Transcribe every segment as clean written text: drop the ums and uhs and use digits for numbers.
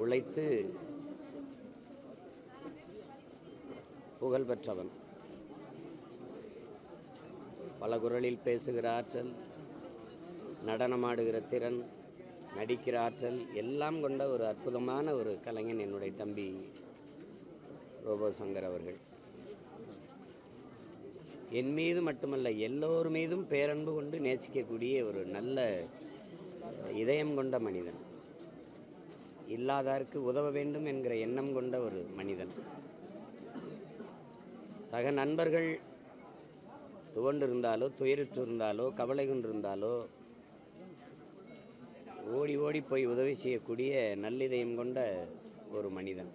உழைத்து புகழ் பெற்றவன். பல குரலில் பேசுகிற ஆற்றல், நடனமாடுகிற திறன், நடிக்கிற ஆற்றல் எல்லாம் கொண்ட ஒரு அற்புதமான ஒரு கலைஞன் என்னுடைய தம்பி ரோபோ சங்கர் அவர்கள். என் மீது மட்டுமல்ல, எல்லோர் மீதும் பேரன்பு கொண்டு நேசிக்கக்கூடிய ஒரு நல்ல இதயம் கொண்ட மனிதன். இல்லாதாருக்கு உதவ வேண்டும் என்கிற எண்ணம் கொண்ட ஒரு மனிதன். சக நண்பர்கள் துவண்டிருந்தாலோ, துயரிட்டு இருந்தாலோ, கவலை கொண்டிருந்தாலோ ஓடி ஓடி போய் உதவி செய்யக்கூடிய நல்லிதயம் கொண்ட ஒரு மனிதன்.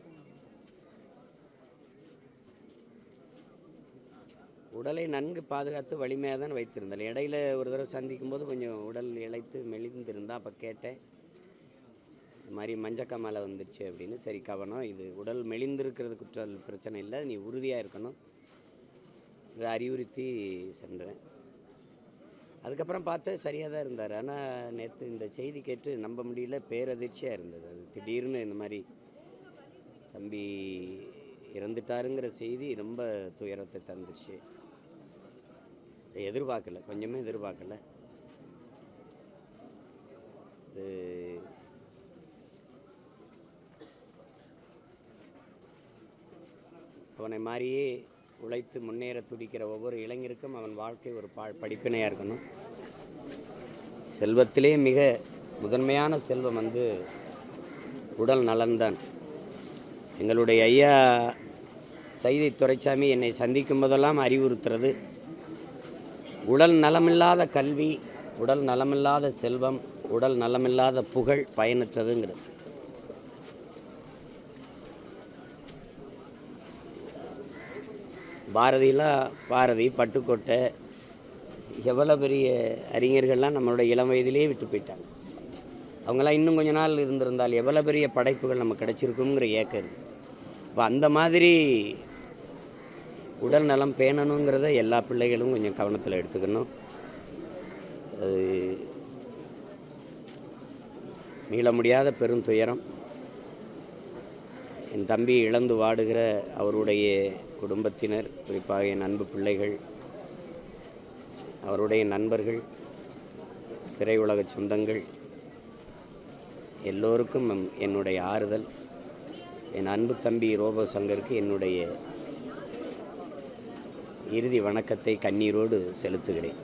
உடலை நன்கு பாதுகாத்து வலிமையாக தான் வைத்திருந்தார். இடையில ஒரு தடவை சந்திக்கும் போது கொஞ்சம் உடல் இழைத்து மெலிந்திருந்தா. அப்போ கேட்டேன், இந்த மாதிரி மஞ்சக்காமலை வந்துடுச்சு அப்படின்னு. சரி, கவனம், இது உடல் மெலிந்திருக்கிறதுக்கு பிரச்சனை இல்லை, நீ உறுதியாக இருக்கணும், இதை அறிவுறுத்தி சென்றேன். அதுக்கப்புறம் பார்த்து சரியாக தான் இருந்தார். ஆனால் நேற்று இந்த செய்தி கேட்டு நம்ப முடியல, பேரதிர்ச்சியாக இருந்தது. அது திடீர்னு இந்த மாதிரி தம்பி இறந்துட்டாருங்கிற செய்தி ரொம்ப துயரத்தை தந்துச்சு. எதிர்பார்க்கல, கொஞ்சமே எதிர்பார்க்கல. இது அவனை மாதிரியே உழைத்து முன்னேற துடிக்கிற ஒவ்வொரு இளைஞருக்கும் அவன் வாழ்க்கை ஒரு படிப்பினையாக இருக்கணும். செல்வத்திலே மிக முதன்மையான செல்வம் உடல் நலன்தான். எங்களுடைய ஐயா சைதை துரைசாமி என்னை சந்திக்கும் போதெல்லாம் அறிவுறுத்துறது, உடல் நலமில்லாத கல்வி, உடல் நலமில்லாத செல்வம், உடல் நலமில்லாத புகழ் பயனற்றதுங்கிறது. பாரதி, பட்டுக்கோட்டை, எவ்வளோ பெரிய அறிஞர்கள்லாம் நம்மளோட இளம் வயதிலே விட்டு போயிட்டாங்க. அவங்களாம் இன்னும் கொஞ்ச நாள் இருந்திருந்தால் எவ்வளோ பெரிய படைப்புகள் நமக்கு கிடச்சிருக்குங்கிற ஏக்கம் இருக்குது. இப்போ அந்த மாதிரி உடல் நலம் பேணணுங்கிறத எல்லா பிள்ளைகளும் கொஞ்சம் கவனத்தில் எடுத்துக்கணும். அது மீள முடியாத பெருந்துயரம். என் தம்பி இழந்து வாடுகிற அவருடைய குடும்பத்தினர், குறிப்பாக என் அன்பு பிள்ளைகள், அவருடைய நண்பர்கள், திரையுலக சொந்தங்கள் எல்லோருக்கும் என்னுடைய ஆறுதல். என் அன்பு தம்பி ரோபோ சங்கருக்கு என்னுடைய இறுதி வணக்கத்தை கண்ணீரோடு செலுத்துகிறேன்.